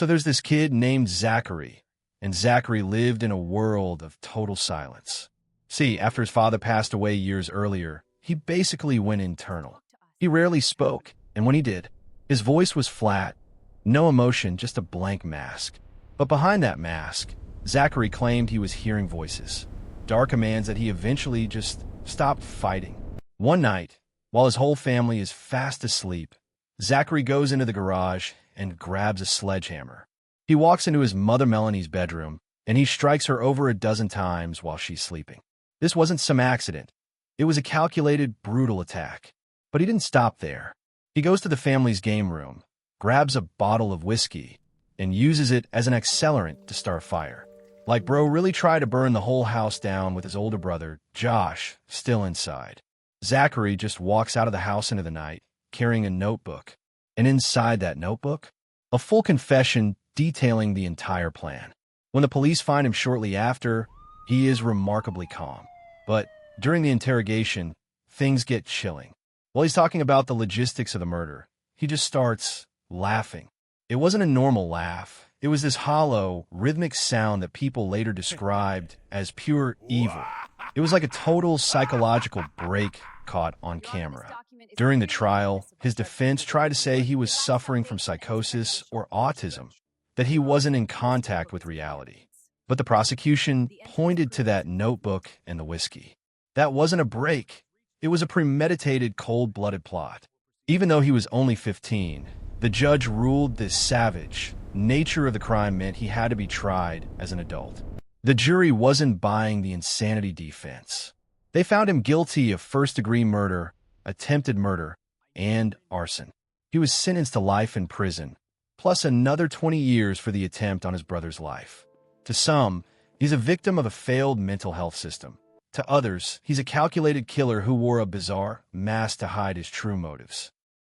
So there's this kid named Zachary, and Zachary lived in a world of total silence. See, after his father passed away years earlier, he basically went internal. He rarely spoke, and when he did, his voice was flat, no emotion, just a blank mask. But behind that mask, Zachary claimed he was hearing voices, dark commands that he eventually just stopped fighting. One night, while his whole family is fast asleep, Zachary goes into the garage and grabs a sledgehammer. He walks into his mother Melanie's bedroom, and he strikes her over a dozen times while she's sleeping. This wasn't some accident. It was a calculated, brutal attack. But he didn't stop there. He goes to the family's game room, grabs a bottle of whiskey, and uses it as an accelerant to start a fire. Like bro really tried to burn the whole house down with his older brother, Josh, still inside. Zachary just walks out of the house into the night, carrying a notebook. And inside that notebook, a full confession detailing the entire plan. When the police find him shortly after, he is remarkably calm. But during the interrogation, things get chilling. While he's talking about the logistics of the murder, he just starts laughing. It wasn't a normal laugh. It was this hollow, rhythmic sound that people later described as pure evil. It was like a total psychological break caught on camera. During the trial, his defense tried to say he was suffering from psychosis or autism, that he wasn't in contact with reality. But the prosecution pointed to that notebook and the whiskey. That wasn't a break. It was a premeditated, cold-blooded plot. Even though he was only 15, the judge ruled the savage nature of the crime meant he had to be tried as an adult. The jury wasn't buying the insanity defense. They found him guilty of first-degree murder, attempted murder, and arson. He was sentenced to life in prison, plus another 20 years for the attempt on his brother's life. To some, he's a victim of a failed mental health system. To others, he's a calculated killer who wore a bizarre mask to hide his true motives.